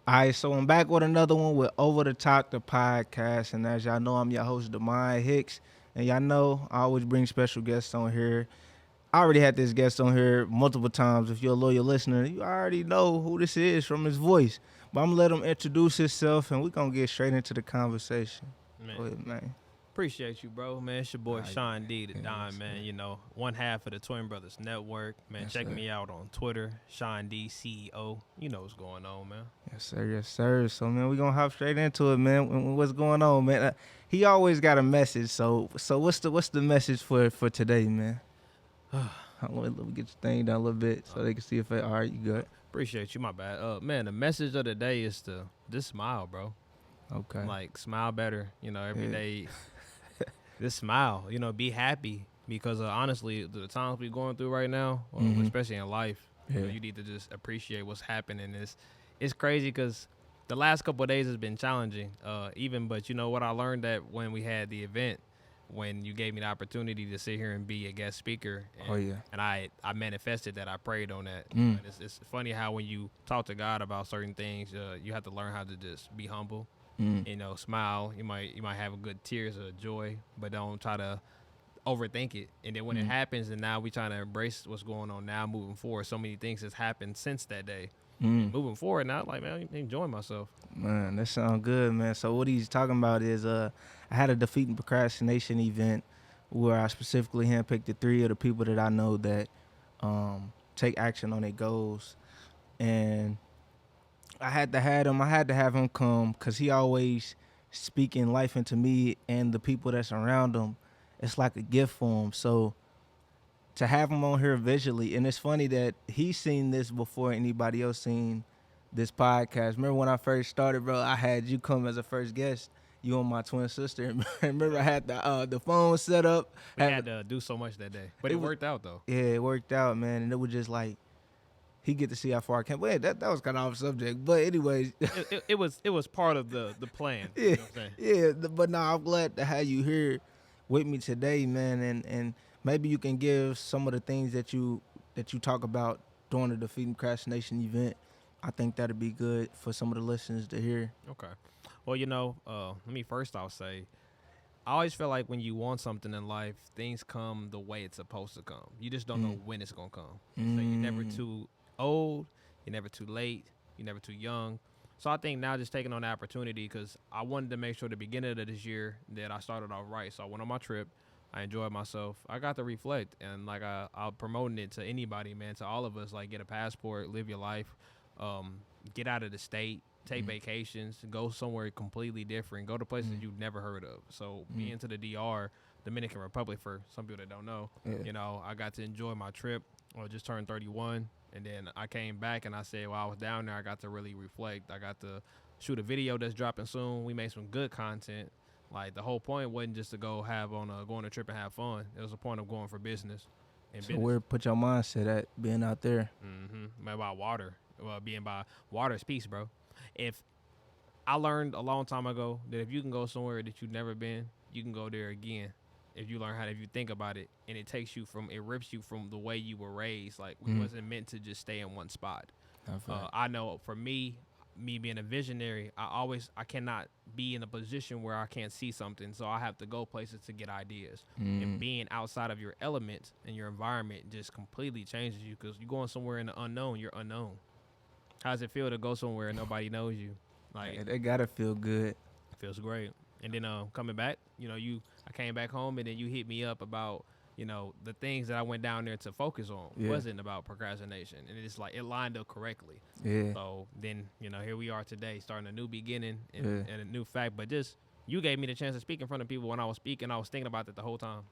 All right, so I'm back with another one with Over the Top the podcast, and as y'all know, I'm your host Demond Hicks, and y'all know I always bring special guests on here. I already had this guest on here multiple times. If you're a loyal listener, you already know who this is from his voice. But I'm gonna let him introduce himself, and we're gonna get straight into the conversation. Man, Go ahead, man. appreciate you, bro. Man, it's your boy Ah, Sean D, the yes, Dime, man. sir. You know, one half of the Twin Brothers Network. Man, Yes, check sir. me out on Twitter, Sean D CEO. You know what's going on, man. Yes, sir. Yes, sir. So, man, we're gonna hop straight into it, man. What's going on, man? He always got a message. So what's the message for today, man? Let me get your thing down a little bit so they can see if all right, you good. Appreciate you, my bad. Man, the message of the day is to just smile, bro. Okay. Like, smile better, every Yeah. day. Just smile, be happy. Because honestly, the times we're going through right now, Mhm. especially in life, Yeah. you need to just appreciate what's happening. It's crazy because the last couple of days has been challenging. But you know what I learned that when we had the event, when you gave me the opportunity to sit here and be a guest speaker, Oh yeah. and I manifested that, I prayed on that. Mm. And it's funny how when you talk to God about certain things, you have to learn how to just be humble. Mm. Smile. You might have a good tears of joy, but don't try to overthink it. And then when it happens, and now we trying to embrace what's going on now, moving forward. So many things has happened since that day. And moving forward now, like, man, I'm enjoying myself. Man, that sounds good, man. So what he's talking about is I had a defeating procrastination event where I specifically handpicked the three of the people that I know that take action on their goals, and I had to have him come because he always speaking life into me and the people that's around him. It's like a gift for him. So to have him on here visually, and it's funny that he's seen this before anybody else seen this podcast. Remember when I first started, bro? I had you come as a first guest. You and my twin sister. Remember, I had the phone set up. We had to do so much that day, but it worked out though. Yeah, it worked out, man. And it was just like he get to see how far I came. Wait, that was kind of off subject, but anyways, It was part of the plan. yeah, You know what I'm saying? yeah. But now I'm glad to have you here with me today, man. And maybe you can give some of the things that you talk about during the defeating procrastination event. I think that'd be good for some of the listeners to hear. Okay. Well, let me first off say, I always feel like when you want something in life, things come the way it's supposed to come. You just don't know when it's gonna come. So you're never too old, you're never too late, you're never too young. So I think now just taking on the opportunity, because I wanted to make sure the beginning of this year that I started off right. So I went on my trip, I enjoyed myself, I got to reflect, and like I'm promoting it to anybody, man, to all of us. Like, get a passport, live your life, get out of the state, take vacations, go somewhere completely different, go to places you've never heard of. So being to the DR, Dominican Republic, for some people that don't know, Yeah. I got to enjoy my trip. I just turned 31, and then I came back and I said, while I was down there, I got to really reflect. I got to shoot a video that's dropping soon. We made some good content. Like, the whole point wasn't just to go go on a trip and have fun. It was a point of going for business. And So business. where put your mindset at being out there? By water. Well, being by water is peace, bro. If I learned a long time ago that if you can go somewhere that you've never been, you can go there again. If you learn if you think about it, and it rips you from the way you were raised. Like, we wasn't meant to just stay in one spot. I know for me being a visionary, I cannot be in a position where I can't see something, so I have to go places to get ideas. And being outside of your element and your environment just completely changes you, because you're going somewhere in the unknown. You're unknown. How does it feel to go somewhere and nobody knows you? Like, They gotta feel good. it feels great. And then coming back, I came back home, and then you hit me up about the things that I went down there to focus on. Yeah. Wasn't about procrastination, and it's like it lined up correctly. Yeah. So then here we are today, starting a new beginning and a new fact. But just, you gave me the chance to speak in front of people. When I was speaking, I was thinking about that the whole time.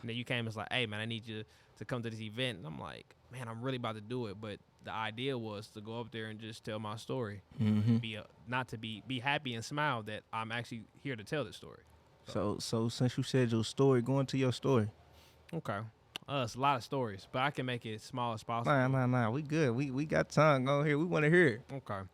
And then you came and was like, "Hey, man, I need you to come to this event." And I'm like, "Man, I'm really about to do it." But the idea was to go up there and just tell my story. Be happy and smile that I'm actually here to tell this story. So since you said your story, go into your story. Okay. It's a lot of stories, but I can make it small as possible. Nah. We good. We got time. Go here. We want to hear it. Okay.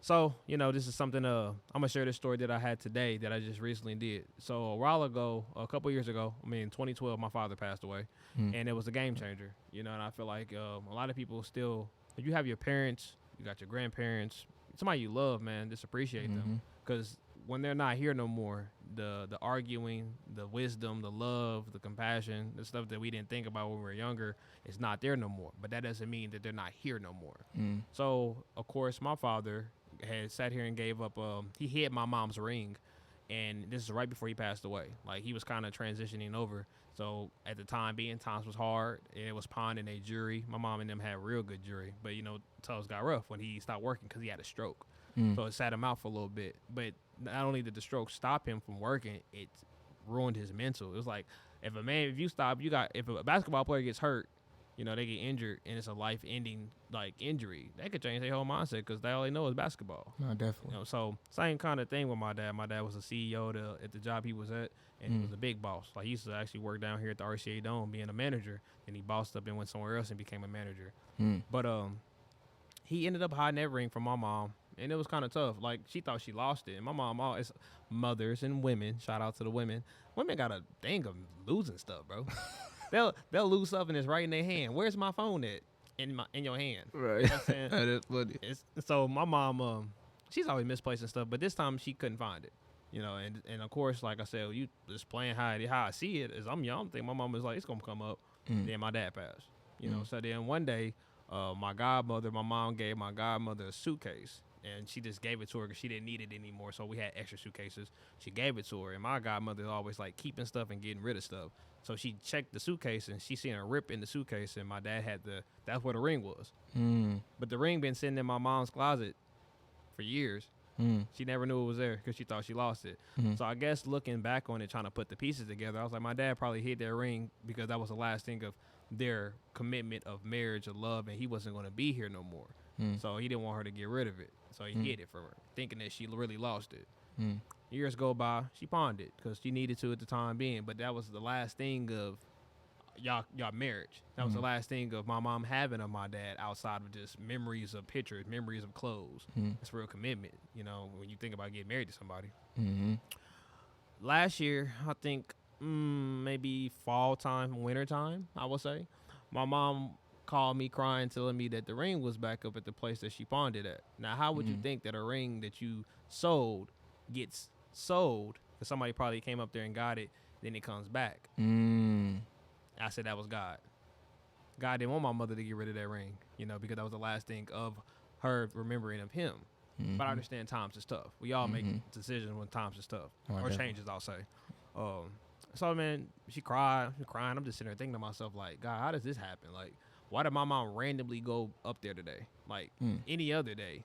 So, this is something I'm gonna share this story that I had today that I just recently did. So a while ago, a couple years ago, 2012, my father passed away, Mm. and it was a game changer. And I feel like a lot of people still, if you have your parents, you got your grandparents, somebody you love, man, just appreciate them, because when they're not here no more, the arguing, the wisdom, the love, the compassion, the stuff that we didn't think about when we were younger is not there no more. But that doesn't mean that they're not here no more. Mm. So of course, my father had sat here and gave up. He hid my mom's ring, and this is right before he passed away. Like, he was kind of transitioning over. So at the time being, times was hard, and it was pawning a jury. My mom and them had real good jury, but times got rough when he stopped working because he had a stroke. Mm. So it sat him out for a little bit. But not only did the stroke stop him from working, it ruined his mental. It was like, if a basketball player gets hurt, they get injured, and it's a life-ending injury, that could change their whole mindset because all they know is basketball. No, definitely. So same kind of thing with my dad. My dad was a CEO at the job he was at, and he was a big boss. Like, he used to actually work down here at the RCA Dome being a manager, and he bossed up and went somewhere else and became a manager. Mm. But he ended up hiding that ring from my mom, and it was kind of tough. Like, she thought she lost it, and my mom always, mothers and women, shout out to the women got a thing of losing stuff, bro. They'll lose stuff and it's right in their hand. Where's my phone at? In your hand. Right. You know what I'm saying? That is funny. So my mom, she's always misplacing stuff, but this time she couldn't find it. And of course, like I said, you just playing how I see it is I'm young. I think my mom was like, it's gonna come up. Then my dad passed. So then one day, my mom gave my godmother a suitcase, and she just gave it to her because she didn't need it anymore. So we had extra suitcases. She gave it to her, and my godmother always like keeping stuff and getting rid of stuff. So she checked the suitcase, and she seen a rip in the suitcase, and my dad had that's where the ring was. Mm. But the ring been sitting in my mom's closet for years. Mm. She never knew it was there because she thought she lost it. So I guess looking back on it, trying to put the pieces together, I was like, my dad probably hid that ring because that was the last thing of their commitment of marriage, of love, and he wasn't going to be here no more. So he didn't want her to get rid of it. So he hid it from her, thinking that she really lost it. Years go by, she pawned it because she needed to at the time being. But that was the last thing of y'all marriage. That was the last thing of my mom having of my dad outside of just memories of pictures, memories of clothes. It's real commitment, when you think about getting married to somebody. Mm-hmm. Last year, I think maybe fall time, winter time, I would say, my mom called me crying, telling me that the ring was back up at the place that she pawned it at. Now, how would you think that a ring that you sold gets sold? Because somebody probably came up there and got it, then it comes back. I said that was God. God didn't want my mother to get rid of that ring, because that was the last thing of her remembering of him. But I understand times is tough. We all make decisions when times is tough. Or changes, I'll say. So, man, she cried. I'm just sitting there thinking to myself, like, God, how does this happen? Like, why did my mom randomly go up there today? Like, any other day.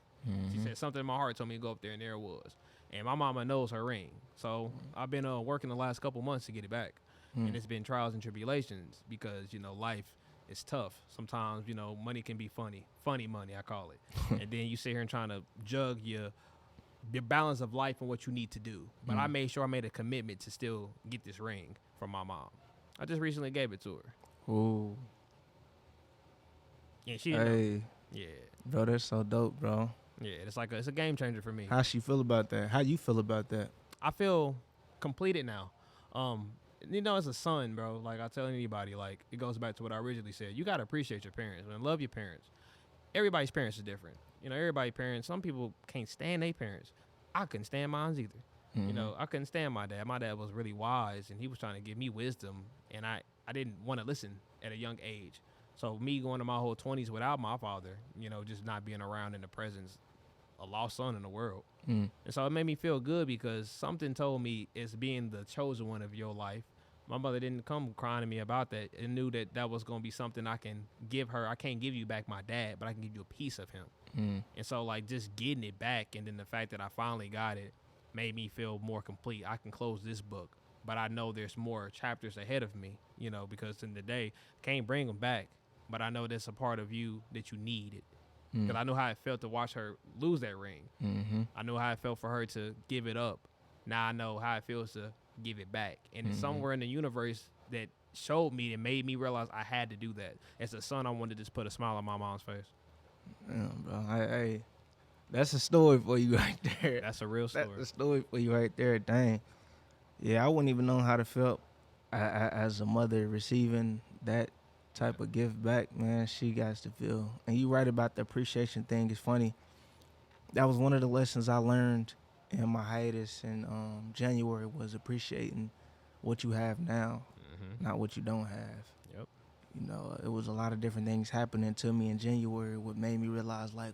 She said something in my heart told me to go up there, and there it was. And my mama knows her ring. So I've been working the last couple months to get it back. And it's been trials and tribulations because, life is tough. Sometimes, money can be funny money, I call it. And then you sit here and trying to jug your balance of life and what you need to do. But I made sure I made a commitment to still get this ring from my mom. I just recently gave it to her. Ooh. And she Hey. Yeah. Bro, that's so dope, bro. Yeah, it's a game changer for me. How she feel about that? How you feel about that? I feel completed now. As a son, bro, like I tell anybody, like it goes back to what I originally said. You gotta appreciate your parents and love your parents. Everybody's parents is different. Everybody's parents. Some people can't stand their parents. I couldn't stand mine either. I couldn't stand my dad. My dad was really wise, and he was trying to give me wisdom, and I didn't want to listen at a young age. So me going to my whole 20s without my father, just not being around in the presence, a lost son in the world. And so it made me feel good because something told me it's being the chosen one of your life. My mother didn't come crying to me about that and knew that that was going to be something I can give her. I can't give you back my dad, but I can give you a piece of him. And so like just getting it back and then the fact that I finally got it made me feel more complete. I can close this book, but I know there's more chapters ahead of me, because in the day, can't bring them back, but I know that's a part of you that you needed. Because I know how it felt to watch her lose that ring. I know how it felt for her to give it up. Now I know how it feels to give it back. And it's somewhere in the universe that showed me and made me realize I had to do that. As a son, I wanted to just put a smile on my mom's face. Yeah, bro. That's a story for you right there. That's a real That's story. a story for you right there. Dang. Yeah, I wouldn't even know how to feel as a mother receiving that type of gift back, man. She got to feel. And you right about the appreciation thing. It's funny. That was one of the lessons I learned in my hiatus in January was appreciating what you have now, not what you don't have. Yep. You know, it was a lot of different things happening to me in January, what made me realize like,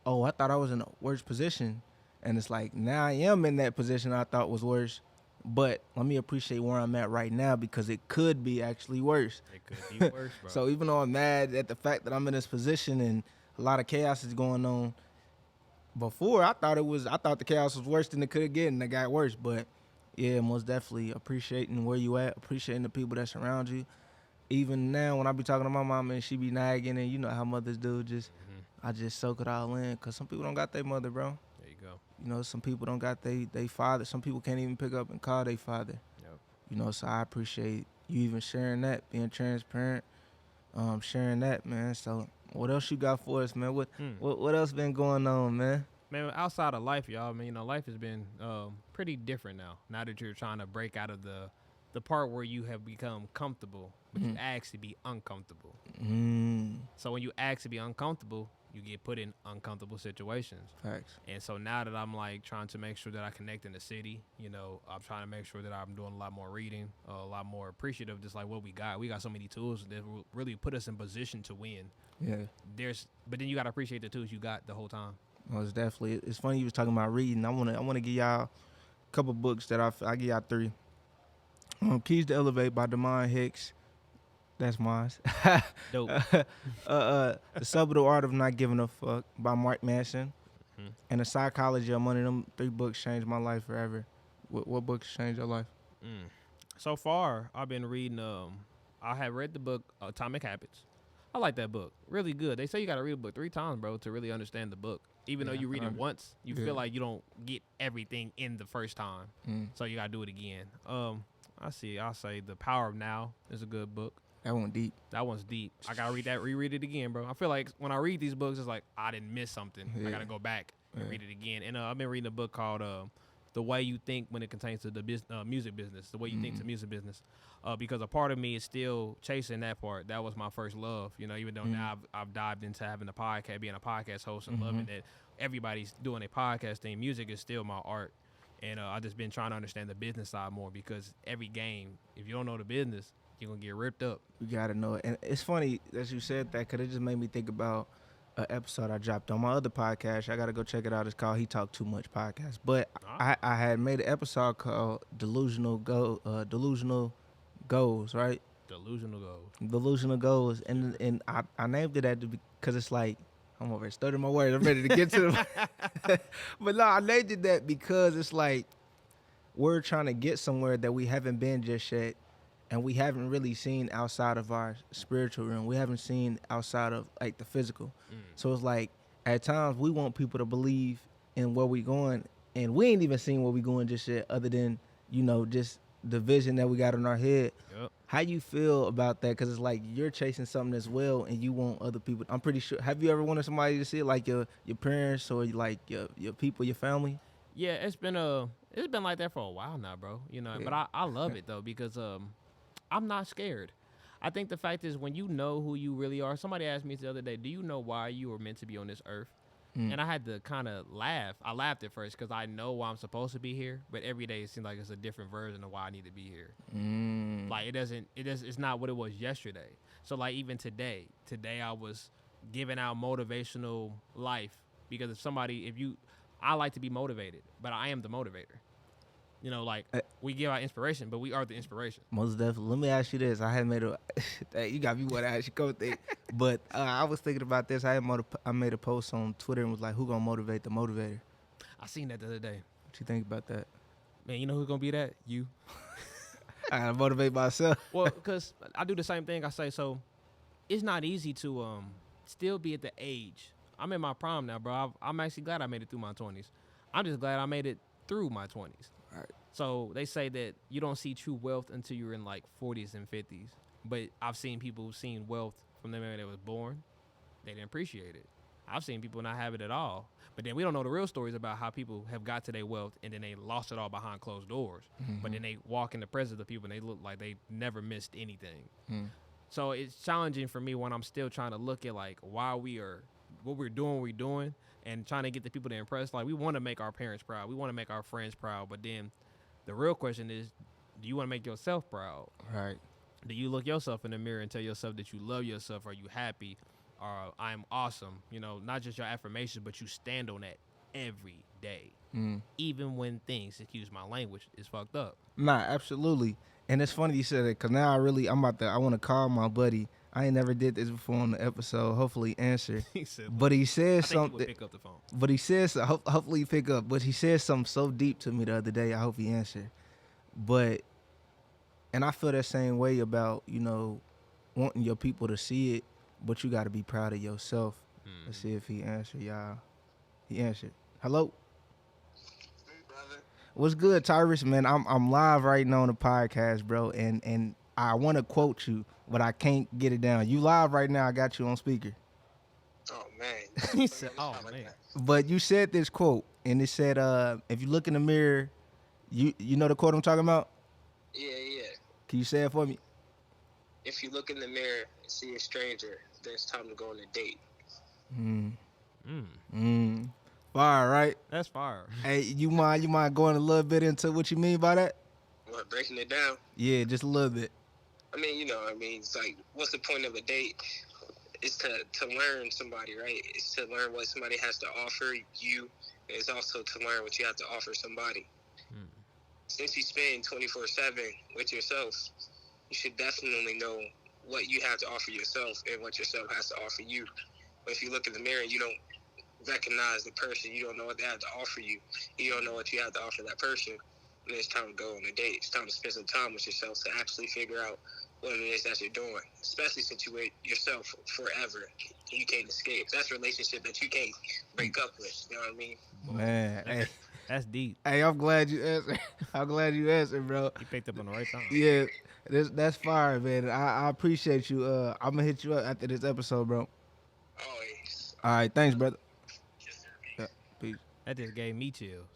oh, I thought I was in a worse position, and it's like now I am in that position I thought was worse, but let me appreciate where I'm at right now because it could be actually worse. It could be worse, bro. So even though I'm mad at the fact that I'm in this position and a lot of chaos is going on, before I thought the chaos was worse than it could get, and it got worse. But yeah, most definitely appreciating where you at, appreciating the people that surround you. Even now, when I be talking to my mom and she be nagging, and you know how mothers do, I just soak it all in, cause some people don't got their mother, bro. There you go. You know, some people don't got they father. Some people can't even pick up and call their father. Yep. You know, so I appreciate you even sharing that, being transparent, sharing that, man. So what else you got for us, man? What else been going on, man? Man, outside of life, y'all, man, life has been pretty different now. Now that you're trying to break out of the part where you have become comfortable, but you ask to be uncomfortable. So when you ask to be uncomfortable, you get put in uncomfortable situations. Facts. And so now that I'm like trying to make sure that I connect in the city, I'm trying to make sure that I'm doing a lot more reading, a lot more appreciative, just like what we got. We got so many tools that will really put us in position to win. Yeah. But then you got to appreciate the tools you got the whole time. Most definitely. It's funny you was talking about reading. I wanna give y'all a couple books that I give y'all three. Keys to Elevate by Demond Hicks. That's mine. Dope. The Subtle Art of Not Giving a Fuck by Mark Manson. And The Psychology of Money. Them three books changed my life forever. What books changed your life? So far, I've been reading. I have read the book Atomic Habits. I like that book. Really good. They say you got to read a book 3 times, bro, to really understand the book. Even though you read it once, you feel like you don't get everything in the first time. So you got to do it again. I'll say The Power of Now is a good book. That one deep. That one's deep. I got to reread it again, bro. I feel like when I read these books, it's like I didn't miss something. I got to go back and read it again. And I've been reading a book called The Way You Think When It Contains to the Music Business, The Way You Think to Music Business. Because a part of me is still chasing that part. That was my first love, even though now I've dived into having a podcast, being a podcast host and loving that everybody's doing a podcast thing. Music is still my art. And I've just been trying to understand the business side more because every game, if you don't know the business, you're going to get ripped up. You got to know it. And it's funny that you said that because it just made me think about an episode I dropped on my other podcast. I got to go check it out. It's called He Talk Too Much Podcast. But I had made an episode called Delusional Goals, right? Delusional goals. Delusional Goals. And I named it that because it's like, I'm over here stuttering my words. I'm ready to get to them. But no, I named it that because it's like we're trying to get somewhere that we haven't been just yet. And we haven't really seen outside of our spiritual realm. We haven't seen outside of like the physical. So it's like at times we want people to believe in where we going, and we ain't even seen where we going just yet, other than just the vision that we got in our head. Yep. How you feel about that? Because it's like you're chasing something as well, and you want other people. I'm pretty sure. Have you ever wanted somebody to see it, like your parents or like your people, your family? Yeah, it's been like that for a while now, bro. But I love it though because I'm not scared. I think the fact is when you know who you really are. Somebody asked me the other day, do you know why you were meant to be on this earth? And I had to kind of laugh. I laughed at first because I know why I'm supposed to be here, but every day it seems like it's a different version of why I need to be here. Like it's not what it was yesterday. So like even today I was giving out motivational life because I like to be motivated, but I am the motivator. We give out inspiration, but we are the inspiration. Most definitely. Let me ask you this. I had made you got me what I asked you go think. But I was thinking about this. I made a post on Twitter and was like, who gonna motivate the motivator? I seen that the other day. What you think about that? Man, you know who's gonna be that? You. I gotta motivate myself. Well, because I do the same thing. I say, so it's not easy to still be at the age. I'm in my prime now, bro. I'm actually glad I made it through my 20s. I'm just glad I made it through my 20s. Right. So they say that you don't see true wealth until you're in like 40s and 50s. But I've seen people who've seen wealth from the moment they was born. They didn't appreciate it. I've seen people not have it at all. But then we don't know the real stories about how people have got to their wealth and then they lost it all behind closed doors. But then they walk in the presence of people and they look like they never missed anything. So it's challenging for me when I'm still trying to look at like why we are what we're doing and trying to get the people to impress. Like we want to make our parents proud, we want to make our friends proud, but then the real question is, do you want to make yourself proud? Right. Do you look yourself in the mirror and tell yourself that you love yourself? Are you happy? Or I'm awesome? You know, not just your affirmations, but you stand on that every day, even when things, excuse my language, is fucked up. Nah, absolutely. And it's funny you said it because now I want to call my buddy. I ain't never did this before on the episode. Hopefully, he answer. He said, but he said I think he would something. pick up the phone. But he says, hopefully, he pick up. But he said something so deep to me the other day. I hope he answer. But, and I feel that same way about, you know, wanting your people to see it, but you got to be proud of yourself. Let's see if he answer, y'all. He answered. Hello. Hey, brother. What's good, Tyrus? Man, I'm live right now on the podcast, bro, and I want to quote you, but I can't get it down. You live right now. I got you on speaker. Oh man. He said, "Oh man." But you said this quote, and it said, "If you look in the mirror, you know the quote I'm talking about? Yeah. Can you say it for me?" If you look in the mirror and see a stranger, then it's time to go on a date. Fire, right? That's fire. Hey, you mind going a little bit into what you mean by that? What, breaking it down? Yeah, just a little bit. I mean, it's like, what's the point of a date? It's to learn somebody, right? It's to learn what somebody has to offer you. And it's also to learn what you have to offer somebody. Since you spend 24/7 with yourself, you should definitely know what you have to offer yourself and what yourself has to offer you. But if you look in the mirror and you don't recognize the person, you don't know what they have to offer you, you don't know what you have to offer that person, then it's time to go on a date. It's time to spend some time with yourself to actually figure out what it is that you're doing, especially since you with yourself forever. You can't escape. That's a relationship that you can't break up with. You know what I mean? Man, hey, That's deep. hey, I'm glad you answered. I'm glad you answered, bro. He picked up on the right time. Yeah, that's fire, man. I appreciate you. I'm gonna hit you up after this episode, bro. Always. All right, thanks, brother. Yes, sir. Yeah, peace, That just gave me chills.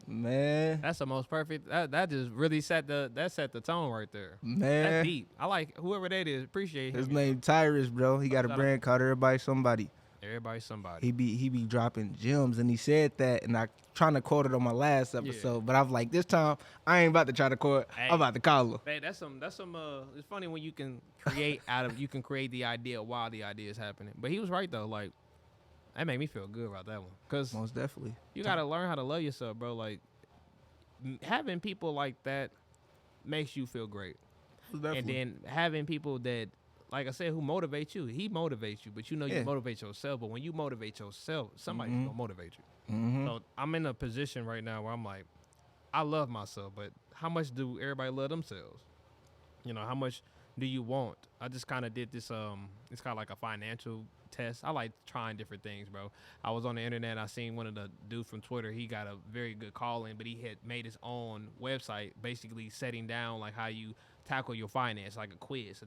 man. That's the most perfect. That just really set the tone right there. That's Man, deep. I like whoever that is. Appreciate him. his name Tyrus, bro. He got a Shout out. brand called Everybody Somebody. Everybody, somebody. He be dropping gems, and he said that, and I trying to quote it on my last episode, but I'm like, this time I ain't about to try to quote. Hey. I'm about to call him. Hey, that's some. It's funny when you can create you can create the idea while the idea is happening. But he was right though. Like that made me feel good about that one. Cause Most definitely. you gotta learn how to love yourself, bro. Like having people like that makes you feel great. Most definitely. And then having people that, like I said, who motivate you. He motivates you, but you know Yeah. you motivate yourself. But when you motivate yourself, somebody's gonna motivate you. Mm-hmm. So I'm in a position right now where I'm like, I love myself, but how much do everybody love themselves? You know, how much do you want? I just kind of did this. It's kind of like a financial test. I like trying different things, bro. I was on the internet. I seen one of the dudes from Twitter. He got a very good calling, but he had made his own website, basically setting down like how you tackle your finance, like a quiz,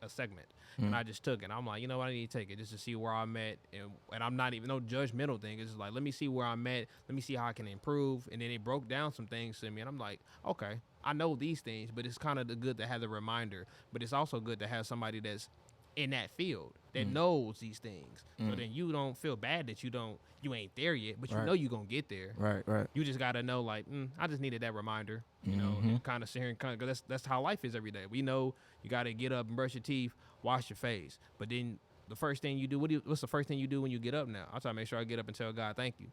a segment. And I just took it. I'm like, you know what, I need to take it just to see where I'm at, and I'm not even no judgmental thing. It's just like, let me see where I'm at. Let me see how I can improve. And then it broke down some things to me, and I'm like, okay, I know these things, but it's kind of good to have the reminder. But it's also good to have somebody that's in that field that knows these things. So then you don't feel bad that you ain't there yet, but you Right. know you gonna get there. Right. You just gotta know, like, I just needed that reminder, you know, and kind of sit here and cause that's how life is every day. We know you gotta get up and brush your teeth, wash your face, but then the first thing you do, what's the first thing you do when you get up now? I try to make sure I get up and tell God thank you.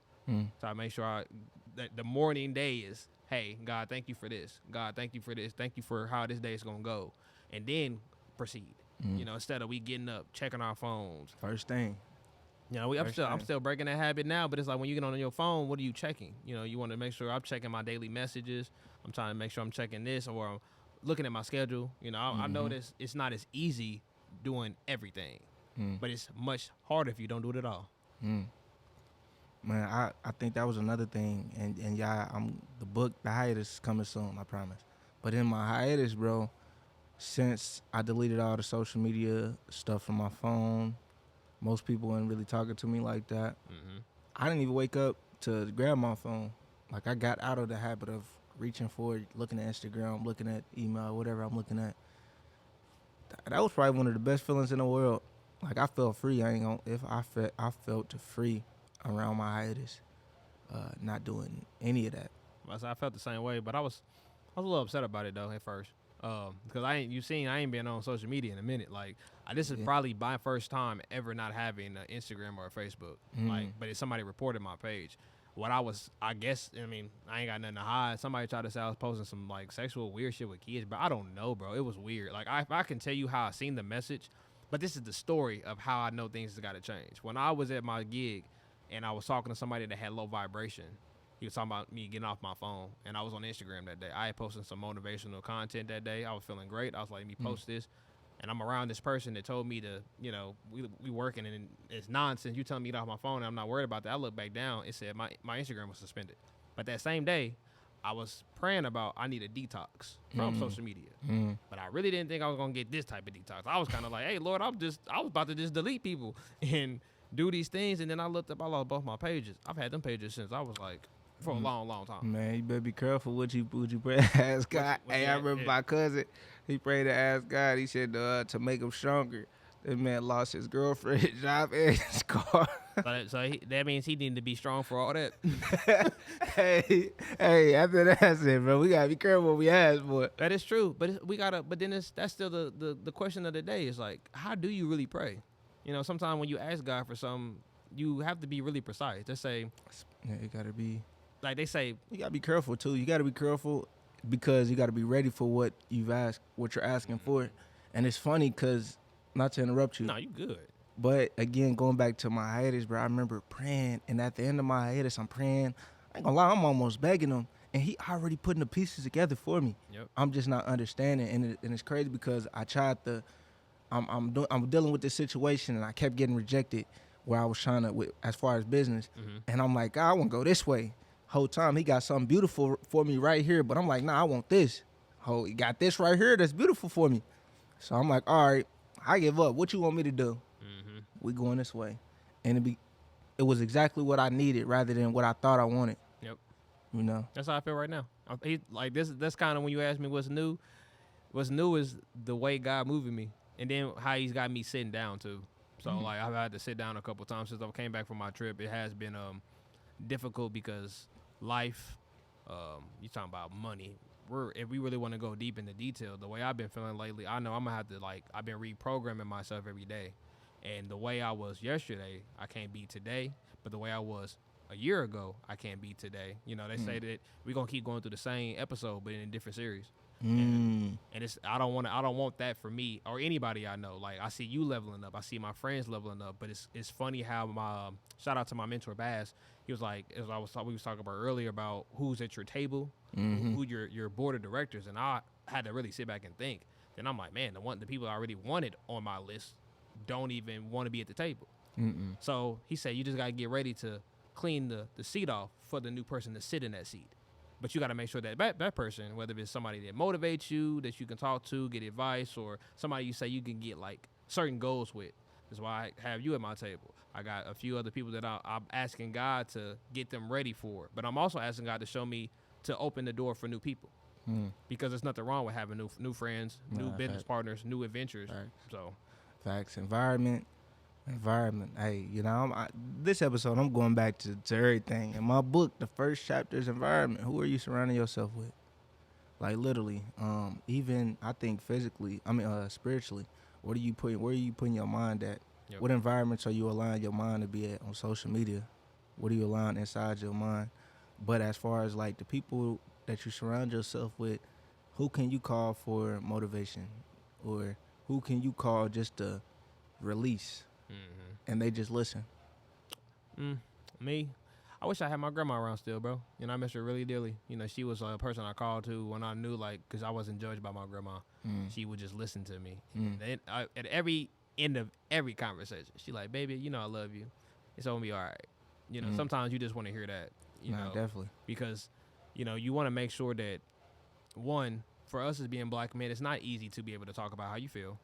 Try to make sure that the morning day is, hey, God, thank you for this. God, thank you for this. Thank you for how this day is gonna go, and then proceed. You know, instead of we getting up, checking our phones. First thing. You know, I'm First still thing. breaking that habit now, but it's like when you get on your phone, what are you checking? You know, you want to make sure I'm checking my daily messages. I'm trying to make sure I'm checking this, or I'm looking at my schedule. You know, I know this. It's not as easy doing everything, but it's much harder if you don't do it at all. Man, I think that was another thing, and yeah, the hiatus is coming soon, I promise. But in my hiatus, bro, since I deleted all the social media stuff from my phone, Most people weren't really talking to me like that. Mm-hmm. I didn't even wake up to grab my phone. Like, I got out of the habit of reaching for it, looking at Instagram, looking at email, whatever I'm looking at. That was probably one of the best feelings in the world. Like, I felt free. I felt free around my hiatus, not doing any of that. I felt the same way, but I was a little upset about it though at first. Because I ain't been on social media in a minute. Like, this is Yeah. probably my first time ever not having an Instagram or a Facebook. Like, but if somebody reported my page, I guess, I mean, I ain't got nothing to hide. Somebody tried to say I was posting some like sexual weird shit with kids, but I don't know, bro. It was weird. Like, I can tell you how I seen the message, but this is the story of how I know things got to change. When I was at my gig and I was talking to somebody that had low vibration, he was talking about me getting off my phone, and I was on Instagram that day. I had posted some motivational content that day. I was feeling great. I was like, let me post this. And I'm around this person that told me to, we working, and it's nonsense. You telling me to get off my phone, and I'm not worried about that. I look back down. It said my Instagram was suspended. But that same day, I was praying about I need a detox from social media. But I really didn't think I was going to get this type of detox. I was kind of like, hey, Lord, I was about to just delete people and do these things. And then I looked up, I lost both my pages. I've had them pages since I was like, for a long, long time. Man, you better be careful what you pray to ask God. Hey, I remember my cousin, he prayed to ask God. He said to make him stronger. This man lost his girlfriend, his job, and his car. So that means he needed to be strong for all that. hey, after that's it, bro. We gotta be careful what we ask for. That is true, but then that's still the question of the day is like, how do you really pray? Sometimes when you ask God for something, you have to be really precise. They say, yeah, you gotta be. Like they say, you gotta be careful too. You gotta be careful because you gotta be ready for what you're asking for. And it's funny because, not to interrupt you. No, you good. But again, going back to my hiatus, bro, I remember praying, and at the end of my hiatus, I'm praying. I ain't gonna lie, I'm almost begging him, and he already putting the pieces together for me. Yep. I'm just not understanding, and it's crazy because I tried to. I'm dealing with this situation, and I kept getting rejected where I was trying to, as far as business, and I'm like, God, I want to go this way. Whole time he got something beautiful for me right here, but I'm like, nah, I want this. He got this right here that's beautiful for me. So I'm like, all right, I give up. What you want me to do? We going this way, and it was exactly what I needed rather than what I thought I wanted. Yep. That's how I feel right now. That's kind of when you ask me what's new. What's new is the way God moving me, and then how He's got me sitting down too. So like I've had to sit down a couple times since I came back from my trip. It has been difficult because life. You talking about money. If we really want to go deep into detail, the way I've been feeling lately, I know I'm gonna have to I've been reprogramming myself every day. And the way I was yesterday, I can't be today. But the way I was a year ago, I can't be today. They say that we're gonna keep going through the same episode, but in a different series. And I don't want that for me or anybody I know. Like I see you leveling up, I see my friends leveling up. But it's funny how my shout out to my mentor Bass. He was like, we was talking about earlier about who's at your table, who your board of directors, and I had to really sit back and think. Then I'm like, man, the people I already wanted on my list don't even want to be at the table. So he said you just got to get ready to clean the seat off for the new person to sit in that seat. But you got to make sure that person, whether it's somebody that motivates you, that you can talk to, get advice, or somebody you say you can get like certain goals with. That's why I have you at my table. I got a few other people that I'm asking God to get them ready for it. But I'm also asking God to show me to open the door for new people. Because there's nothing wrong with having new friends, new business partners, new adventures. Right. So, facts. Environment. Hey, this episode I'm going back to everything. In my book, the first chapter is environment. Who are you surrounding yourself with? Like literally, even I think physically. Spiritually. Where are you putting your mind at? Yep. What environments are you allowing your mind to be at on social media? What are you allowing inside your mind? But as far as like the people that you surround yourself with, who can you call for motivation, or who can you call just to release? And they just listen. Me, I wish I had my grandma around still, bro. I miss her really dearly. She was a person I called to when I knew, because I wasn't judged by my grandma. She would just listen to me. And at every end of every conversation, she like, baby, I love you. It's gonna be all right. Sometimes you just want to hear that. Definitely. Because, you want to make sure that, one, for us as being black men, it's not easy to be able to talk about how you feel.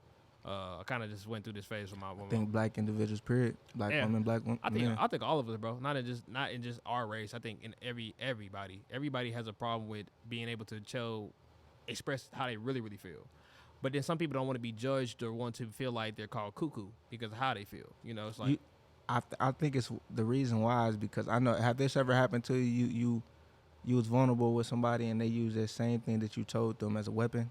I kind of just went through this phase with my. I think black individuals, period. Black Yeah. women, black women. I think all of us, bro. Not in just our race. I think in everybody has a problem with being able to express how they really feel. But then some people don't want to be judged or want to feel like they're called cuckoo because of how they feel. You know, it's like I think it's the reason why is because I know. Have this ever happened to you? You was vulnerable with somebody and they used that same thing that you told them as a weapon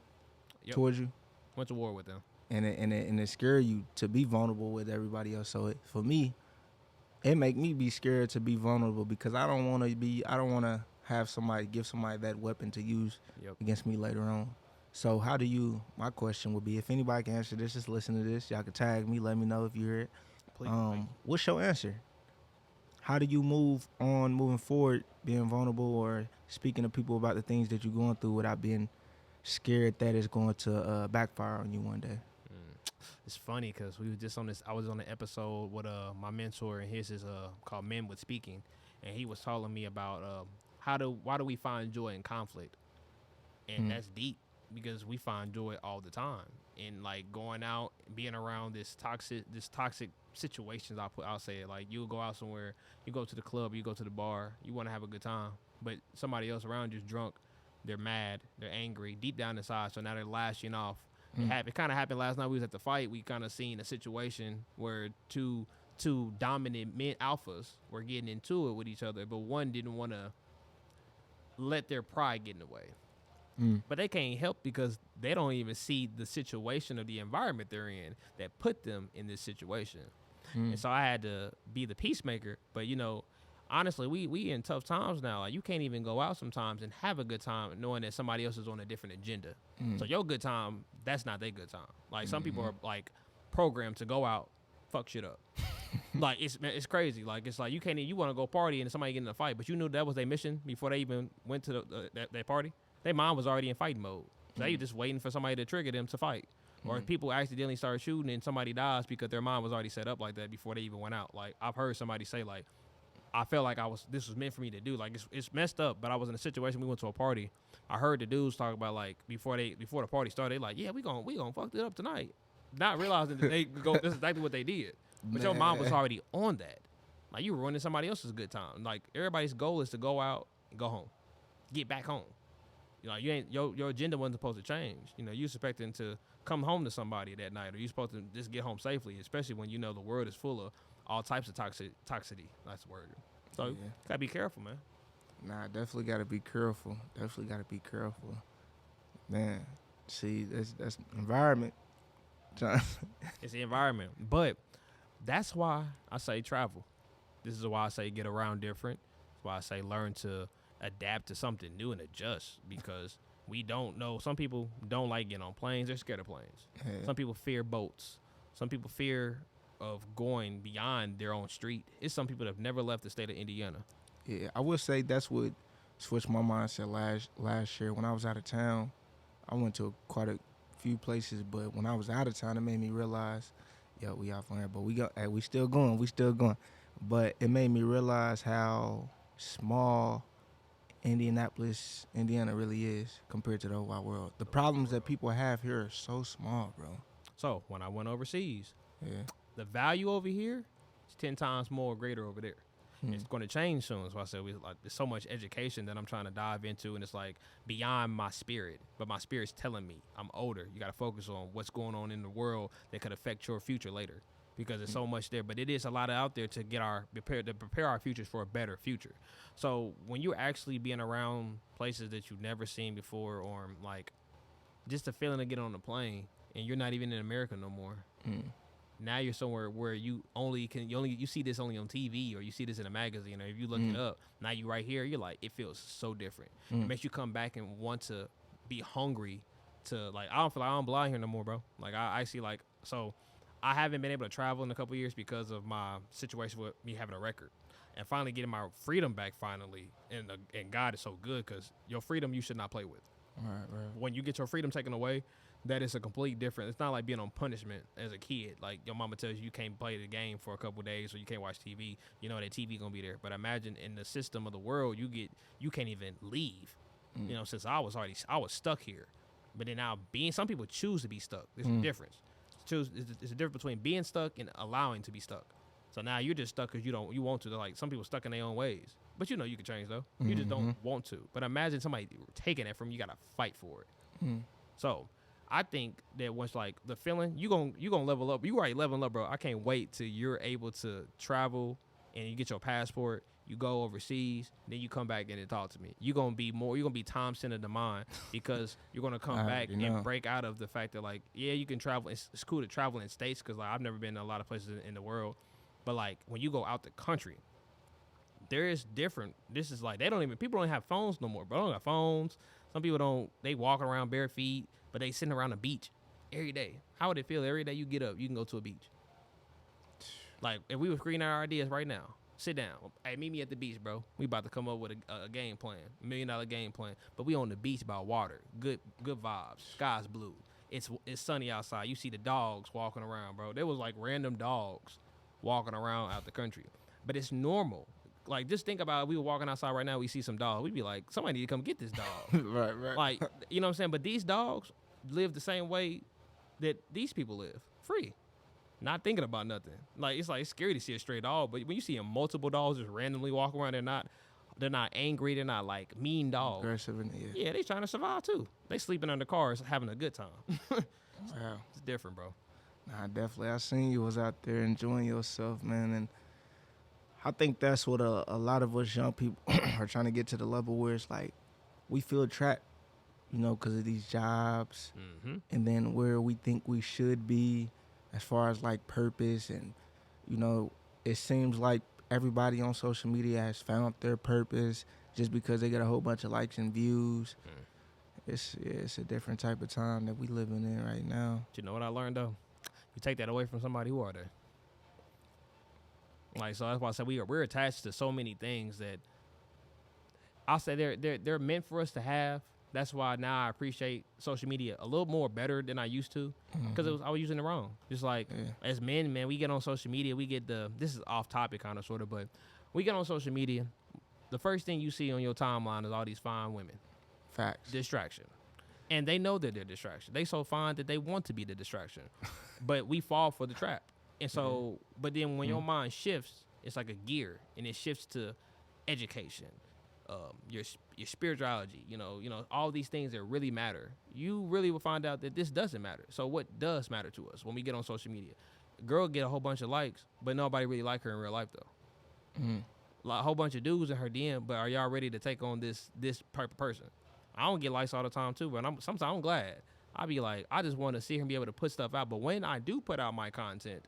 towards you. Went to war with them. And it scared you to be vulnerable with everybody else. So for me, it make me be scared to be vulnerable because I don't want to have somebody give somebody that weapon to use against me later on. So my question would be, if anybody can answer this, just listen to this. Y'all can tag me, let me know if you hear it. Please. What's your answer? How do you moving forward, being vulnerable or speaking to people about the things that you're going through without being scared that it's going to backfire on you one day? It's funny because we were just on this. I was on an episode with my mentor, and his is called Men with Speaking, and he was telling me about why do we find joy in conflict, and that's deep because we find joy all the time in like going out, and being around this toxic situations. I'll say it like you'll go out somewhere, you go to the club, you go to the bar, you want to have a good time, but somebody else around you's drunk, they're mad, they're angry deep down inside, so now they're lashing off. It kind of happened last night. We was at the fight. We kind of seen a situation where two dominant men alphas were getting into it with each other, but one didn't want to let their pride get in the way. But they can't help because they don't even see the situation or the environment they're in that put them in this situation. And so I had to be the peacemaker. But honestly, we in tough times now. Like you can't even go out sometimes and have a good time knowing that somebody else is on a different agenda. So your good time, that's not their good time. Like some people are like programmed to go out, fuck shit up. Like it's crazy. Like it's like you want to go party and somebody get in a fight, but you knew that was their mission before they even went to that party. Their mind was already in fighting mode. So they just waiting for somebody to trigger them to fight. Or if people accidentally start shooting and somebody dies because their mind was already set up like that before they even went out. Like I've heard somebody say like, I felt like this was meant for me to do. Like it's messed up, but I was in a situation. We went to a party. I heard the dudes talk about like before the party started, they like, yeah, we gonna fuck it up tonight, not realizing that this is exactly what they did. But your mind was already on that. Like you were ruining somebody else's good time. Like everybody's goal is to go out and go home, get back home. You ain't your agenda wasn't supposed to change. You expecting to come home to somebody that night, or you supposed to just get home safely, especially when the world is full of all types of toxicity. That's the word. So gotta be careful, man. Nah, definitely gotta be careful. Man, see, that's environment. It's the environment, but that's why I say travel. This is why I say get around different. That's why I say learn to adapt to something new and adjust, because we don't know. Some people don't like getting on planes. They're scared of planes. Yeah. Some people fear boats. Some people fear of going beyond their own street. It's some people that have never left the state of Indiana. Yeah, I would say that's what switched my mindset last year. When I was out of town, I went to quite a few places, but when I was out of town, it made me realize, we off on here, but we still going. But it made me realize how small Indianapolis, Indiana really is compared to the whole wide world. The problems that people have here are so small, bro. So when I went overseas, the value over here is 10 times more greater over there. It's going to change soon. So I said, there's so much education that I'm trying to dive into, and it's like beyond my spirit. But my spirit's telling me I'm older. You got to focus on what's going on in the world that could affect your future later, because there's so much there. But it is a lot out there to prepare our futures for a better future. So when you're actually being around places that you've never seen before, or like just the feeling of getting on the plane and you're not even in America no more. Now you're somewhere where you see this only on TV, or you see this in a magazine, or if you look it up, now you right here, you're like, it feels so different. It makes you come back and want to be hungry to, like, I don't feel like I don't belong here no more, bro. Like I see, like, so I haven't been able to travel in a couple of years because of my situation with me having a record and finally getting my freedom back finally. And God is so good, because your freedom you should not play with. Right. When you get your freedom taken away, that is a complete different. It's not like being on punishment as a kid. Like your mama tells you can't play the game for a couple of days, or you can't watch TV. You know that TV gonna be there. But imagine in the system of the world, you can't even leave. Since I was stuck here. But then now some people choose to be stuck. There's a difference. It's a difference between being stuck and allowing to be stuck. So now you're just stuck because you want to. Like some people stuck in their own ways, but you know you can change though. You just don't want to. But imagine somebody taking it from you. You gotta fight for it. So I think that once like the feeling you gonna level up. You already leveling up, bro. I can't wait till you're able to travel and you get your passport. You go overseas, then you come back and talk to me. You're gonna be time centered to mine because you're gonna come back and break out of the fact that like, yeah, you can travel. It's cool to travel in states because like I've never been to a lot of places in the world, but like when you go out the country, there is different. This is like people don't have phones no more, bro. They don't have phones. Some people don't. They walk around bare feet, but they sitting around the beach every day. How would it feel every day you get up, you can go to a beach? Like if we were screening our ideas right now. Sit down. Hey, meet me at the beach, bro. We about to come up with a game plan, $1 million game plan. But we on the beach by water. Good vibes. Sky's blue. It's sunny outside. You see the dogs walking around, bro. There was like random dogs walking around out the country. But it's normal. Like just think about it. We were walking outside right now. We see some dog. We'd be like, somebody need to come get this dog. Right. Like, you know what I'm saying? But these dogs live the same way that these people live. Free. Not thinking about nothing. It's scary to see a stray dog, but when you see multiple dogs just randomly walk around, they're not angry, they're not like mean dogs. Aggressive, yeah, they trying to survive too. They sleeping under cars, having a good time. Wow, it's different, bro. Nah, definitely. I seen you was out there enjoying yourself, man, and I think that's what a lot of us young people are trying to get to the level where it's like we feel trapped, you know, because of these jobs, and then where we think we should be. As far as like purpose and, you know, it seems like everybody on social media has found their purpose just because they get a whole bunch of likes and views. It's a different type of time that we living in right now. You know what I learned though? You take that away from somebody, who are they? Like, so that's why I said we're attached to so many things that I'll say they're meant for us to have. That's why now I appreciate social media a little more better than I used to, because I was using it wrong. Just like as men, man, we get on social media, we get this is off topic kind of sort of, but we get on social media. The first thing you see on your timeline is all these fine women. Facts. Distraction. And they know that they're distraction. They so fine that they want to be the distraction, but we fall for the trap. And so, but then when your mind shifts, it's like a gear, and it shifts to education. Your spirituality, you know, all these things that really matter. You really will find out that this doesn't matter. So what does matter to us when we get on social media? Girl get a whole bunch of likes, but nobody really like her in real life though. Like a whole bunch of dudes in her DM, but are y'all ready to take on this person? I don't get likes all the time too, but sometimes I'm glad. I be like, I just want to see her be able to put stuff out. But when I do put out my content,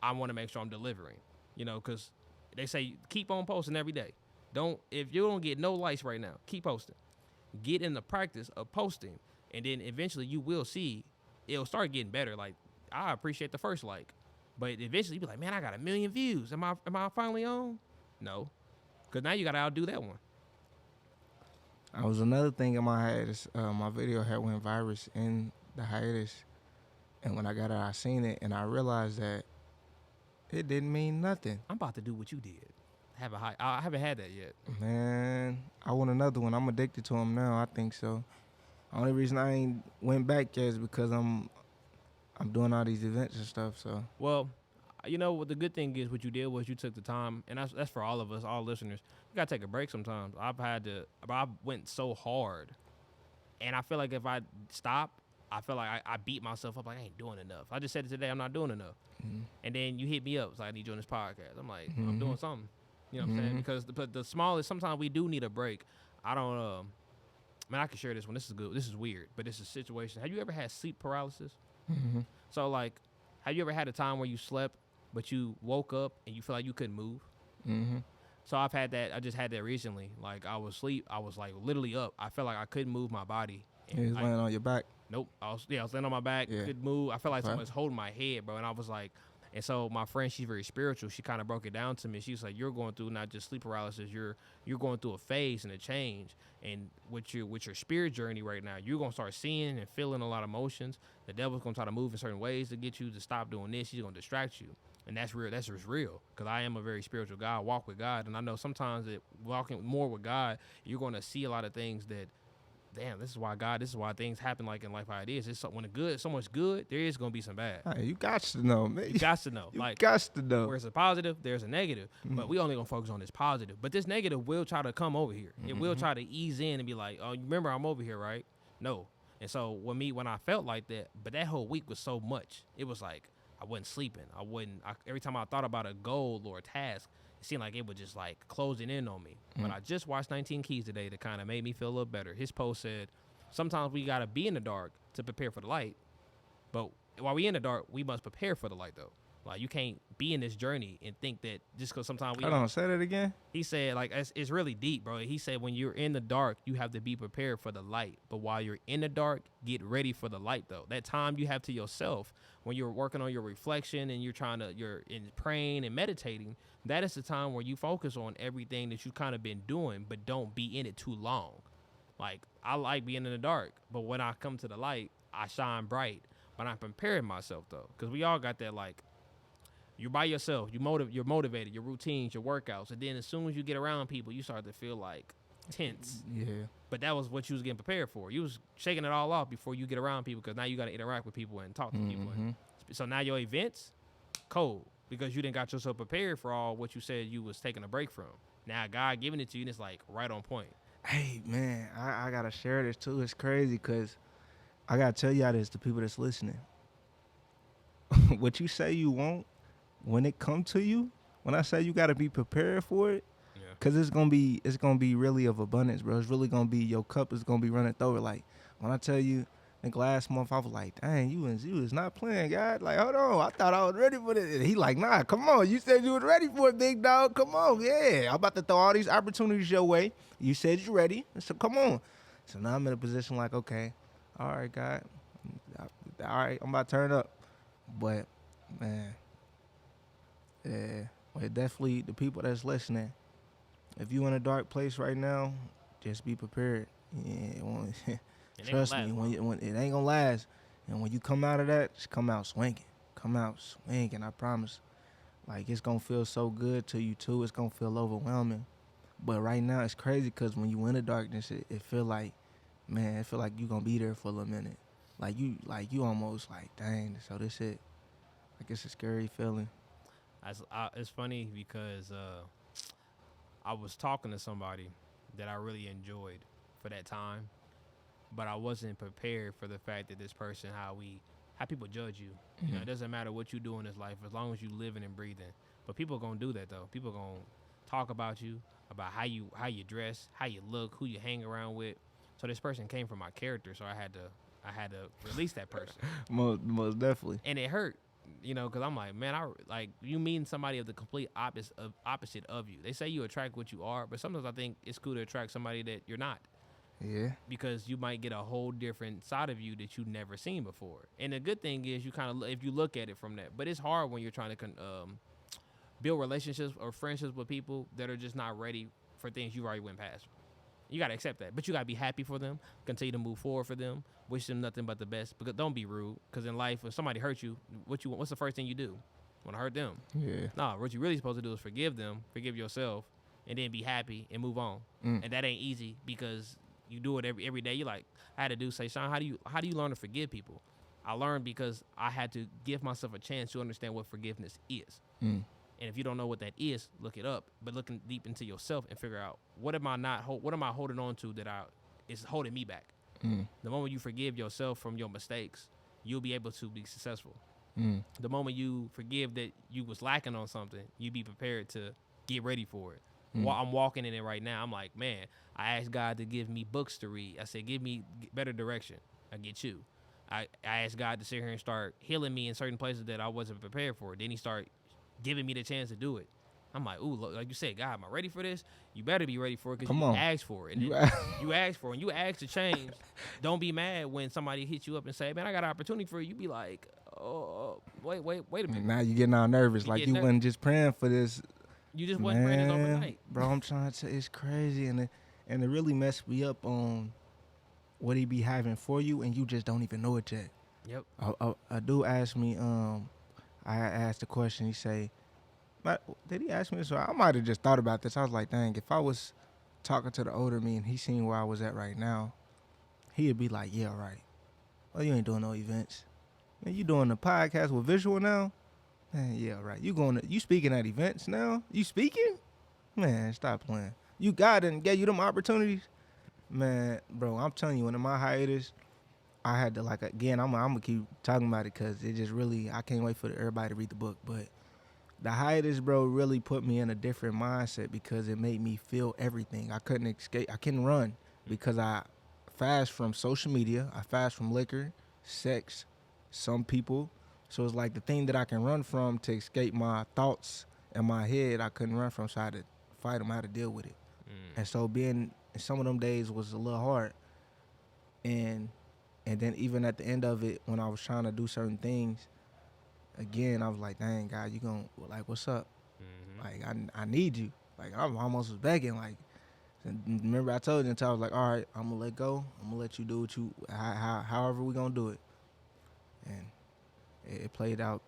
I want to make sure I'm delivering. You know, because they say keep on posting every day. If you don't get no likes right now, keep posting. Get in the practice of posting, and then eventually you will see it'll start getting better. Like I appreciate the first like, but eventually you be like, man, I got 1 million views. Am I finally on? No, because now you got to outdo that one. I was another thing in my hiatus. My video had went viral in the hiatus, and when I got it, I seen it, and I realized that it didn't mean nothing. I'm about to do what you did. I haven't had that yet. Man, I want another one. I'm addicted to them now. I think so. Only reason I ain't went back yet is because I'm doing all these events and stuff. So well, you know what the good thing is, what you did was you took the time, and that's for all of us, all listeners. You gotta take a break sometimes. I went so hard, and I feel like if I stop, I feel like I beat myself up. Like I ain't doing enough. I just said it today. I'm not doing enough. And then you hit me up. It's like I need you on this podcast. I'm like I'm doing something. You know what I'm saying? Because the smallest, sometimes we do need a break. I don't, man, I can share this one. This is good. This is weird, but it's a situation. Have you ever had sleep paralysis? So, like, have you ever had a time where you slept, but you woke up and you feel like you couldn't move? So I've had that. I just had that recently. Like, I was asleep. I was, like, literally up. I felt like I couldn't move my body. You was laying on your back? Nope. I was laying on my back. Couldn't move. I felt like someone was holding my head, bro. And I was like, and so my friend, she's very spiritual. She kind of broke it down to me. She was like, "You're going through not just sleep paralysis. You're going through a phase and a change. And with your spirit journey right now, you're gonna start seeing and feeling a lot of emotions. The devil's gonna try to move in certain ways to get you to stop doing this. He's gonna distract you, and that's real. That's just real. Because I am a very spiritual guy. I walk with God, and I know sometimes that walking more with God, you're gonna see a lot of things that damn, this is why things happen like in life how it is. It's so, when so much good, there is gonna be some bad. Hey, you got to know, man. You got to know. You Like, got to know. where it's a positive, there's a negative. But we only gonna focus on this positive. But this negative will try to come over here. It will try to ease in and be like, oh, you remember I'm over here, right? No. And so when I felt like that, but that whole week was so much. It was like I wasn't sleeping. Every time I thought about a goal or a task, it seemed like it was just like closing in on me. But I just watched 19 Keys today that kind of made me feel a little better. His post said, sometimes we gotta be in the dark to prepare for the light. But while we in the dark, we must prepare for the light, though. Like, you can't be in this journey and think that just because sometimes we... Hold on, say that again. He said, like, it's really deep, bro. He said when you're in the dark, you have to be prepared for the light. But while you're in the dark, get ready for the light, though. That time you have to yourself when you're working on your reflection and you're in praying and meditating, that is the time where you focus on everything that you've kind of been doing, but don't be in it too long. Like, I like being in the dark, but when I come to the light, I shine bright. But I'm preparing myself, though, because we all got that, like, you're by yourself, you're motivated, your routines, your workouts, and then as soon as you get around people, you start to feel, like, tense. Yeah. But that was what you was getting prepared for. You was shaking it all off before you get around people, because now you got to interact with people and talk to people. And so now your events, cold, because you didn't got yourself prepared for all what you said you was taking a break from. Now God giving it to you, and it's, like, right on point. Hey, man, I got to share this, too. It's crazy because I got to tell y'all this, the people that's listening. What you say you want, when it come to you, when I say you got to be prepared for it, because it's gonna be really of abundance, bro. It's really gonna be, your cup is gonna be running over. Like, when I tell you, I think last month I was like, dang, you was not playing, God. Like, hold on, I thought I was ready for this. And he like, nah, come on, you said you was ready for it, big dog. Come on, yeah, I'm about to throw all these opportunities your way. You said you ready, so come on. So now I'm in a position like, okay, all right, God, all right, I'm about to turn up. But man, yeah, well, definitely the people that's listening, if you in a dark place right now, just be prepared. Yeah, trust me, when it ain't gonna last. And when you come out of that, just come out swinging. Come out swinging, I promise. Like, it's gonna feel so good to you too. It's gonna feel overwhelming. But right now, it's crazy because when you in the darkness, it feel like, man, it feel like you gonna be there for a little minute. Like you almost like, dang, so this it. Like, it's a scary feeling. It's funny because I was talking to somebody that I really enjoyed for that time, but I wasn't prepared for the fact that this person, how people judge you. You know, it doesn't matter what you do in this life as long as you living and breathing. But people gonna do that though. People gonna talk about you, about how you dress, how you look, who you hang around with. So this person came from my character, so I had to release that person. most definitely. And it hurt. You know, because I'm like, man, you mean somebody of the complete opposite of you. They say you attract what you are, but sometimes I think it's cool to attract somebody that you're not. Yeah. Because you might get a whole different side of you that you've never seen before. And the good thing is you kind of, if you look at it from that, but it's hard when you're trying to build relationships or friendships with people that are just not ready for things you already went past. You got to accept that. But you got to be happy for them, continue to move forward for them, wish them nothing but the best. But don't be rude, because in life, if somebody hurts you, what's the first thing you do? Want to hurt them? Yeah. No, what you really supposed to do is forgive them, forgive yourself, and then be happy and move on. And that ain't easy because you do it every day. You like, I had to do, say, Sean, how do you learn to forgive people? I learned because I had to give myself a chance to understand what forgiveness is. And if you don't know what that is, look it up. But looking deep into yourself and figure out what am I holding on to that is holding me back. The moment you forgive yourself from your mistakes, you'll be able to be successful. The moment you forgive that you was lacking on something, you be prepared to get ready for it. While I'm walking in it right now, I'm like, man, I asked God to give me books to read. I said, give me better direction. I get you. I asked God to sit here and start healing me in certain places that I wasn't prepared for. Then he started giving me the chance to do it. I'm like, ooh, look, like you said, God, am I ready for this? You better be ready for it because you asked for it. And you asked for it. And you asked to change. Don't be mad when somebody hits you up and say, man, I got an opportunity for you. You be like, oh, wait a minute. Now you're getting all nervous. Like you wasn't just praying for this. You just wasn't praying overnight. Bro, I'm trying to tell you, it's crazy. And it really messed me up on what he be having for you, and you just don't even know it yet. Yep. A dude asked me, I asked the question, he say, did he ask me this? So I might have just thought about this. I was like, dang, if I was talking to the older me and he seen where I was at right now, he'd be like, yeah, right. Oh, you ain't doing no events. Man, you doing the podcast with visual now? Man, yeah, right. You speaking at events now? You speaking? Man, stop playing. You got it and gave you them opportunities. Man, bro, I'm telling you, in my hiatus, I had to like again. I'm gonna keep talking about it because it just really. I can't wait for everybody to read the book. But the hiatus, bro, really put me in a different mindset because it made me feel everything. I couldn't escape. I couldn't run because I fast from social media. I fast from liquor, sex, some people. So it's like the thing that I can run from to escape my thoughts in my head. I couldn't run from, so I had to fight them, how to deal with it. And so being some of them days was a little hard. And then even at the end of it, when I was trying to do certain things, again, I was like, dang, God, you gonna, like, what's up? Like, I need you. Like, I almost was begging. Like, remember I told you until I was like, all right, I'm gonna let go. I'm gonna let you do what you, however we gonna do it. And it played out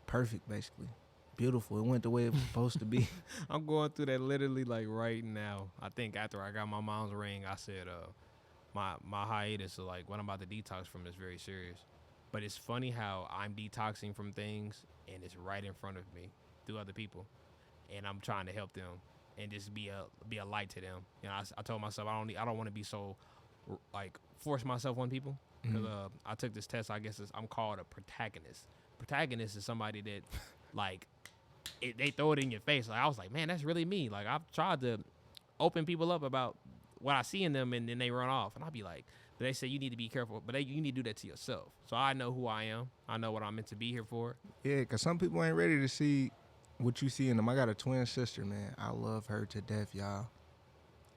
perfect, basically. Beautiful. It went the way it was supposed to be. I'm going through that literally like right now. I think after I got my mom's ring, I said, my hiatus, so like what I'm about to detox from is very serious. But it's funny how I'm detoxing from things and it's right in front of me through other people, and I'm trying to help them and just be a light to them. You know, I told myself I don't want to be so like force myself on people because I took this test. I guess I'm called a protagonist. Protagonist is somebody that like they throw it in your face. Like I was like, man, that's really me. Like I've tried to open people up about what I see in them, and then they run off, and I'll be like, but they say you need to be careful, but you need to do that to yourself. So I know who I am. I know what I'm meant to be here for. Yeah, because some people ain't ready to see what you see in them. I got a twin sister, man. I love her to death, y'all.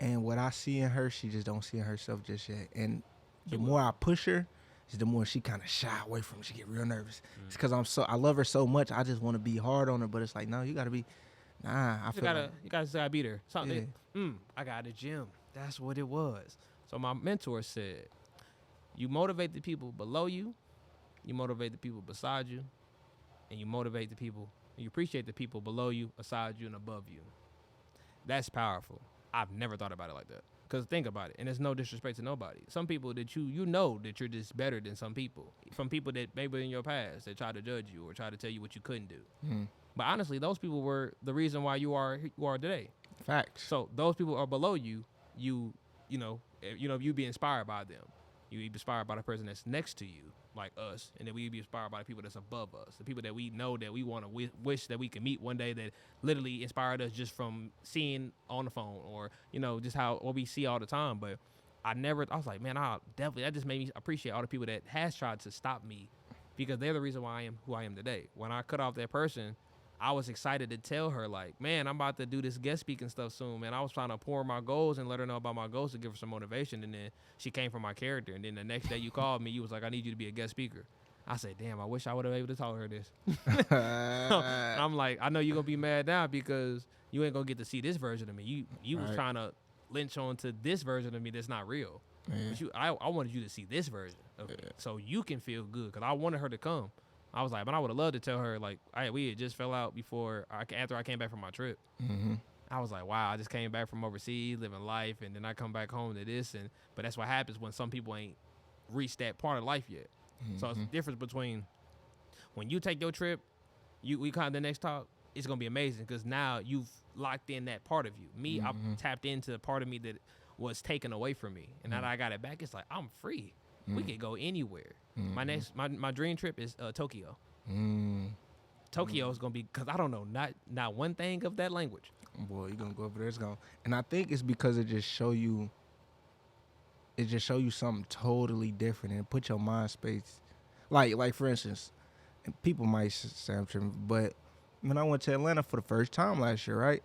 And what I see in her, she just don't see in herself just yet. And the more I push her, is the more she kind of shy away from me. She get real nervous. It's because I love her so much. I just want to be hard on her, but it's like, no, you got to be, You gotta beat her. Something. Yeah. I got a gym. That's what it was. So my mentor said, you motivate the people below you, you motivate the people beside you, and you motivate the people, and you appreciate the people below you, beside you, and above you. That's powerful. I've never thought about it like that. Because think about it, and there's no disrespect to nobody. Some people that you know that you're just better than some people. From people that maybe in your past that try to judge you or try to tell you what you couldn't do. But honestly, those people were the reason why you are today. Facts. So those people are below you. You be inspired by them. You be inspired by the person that's next to you, like us, and then we be inspired by the people that's above us, the people that we know that we want to wish that we can meet one day, that literally inspired us just from seeing on the phone, or just what we see all the time. But I was like, man, that just made me appreciate all the people that has tried to stop me, because they're the reason why I am who I am today. When I cut off that person, I was excited to tell her, like, man, I'm about to do this guest speaking stuff soon, man. I was trying to pour my goals and let her know about my goals to give her some motivation. And then she came from my character. And then the next day you called me, you was like, I need you to be a guest speaker. I said, damn, I wish I would have been able to tell her this. I'm like, I know you're going to be mad now because you ain't going to get to see this version of me. You was trying to lynch on to this version of me that's not real. But I wanted you to see this version of me so you can feel good, because I wanted her to come. I was like, but I would have loved to tell her, like, we had just fell out after I came back from my trip. I was like, wow, I just came back from overseas, living life, and then I come back home to this. But that's what happens when some people ain't reached that part of life yet. So it's the difference between when you take your trip, we kind of the next talk, it's going to be amazing, because now you've locked in that part of you. Me, I tapped into the part of me that was taken away from me. And now that I got it back, it's like, I'm free. We could go anywhere. My dream trip is Tokyo. Tokyo is gonna be, because I don't know not one thing of that language. Boy, you're gonna go over there. And I think it's because it just show you something totally different and put your mind space. Like for instance, and people might say I'm tripping, but when I went to Atlanta for the first time last year, right?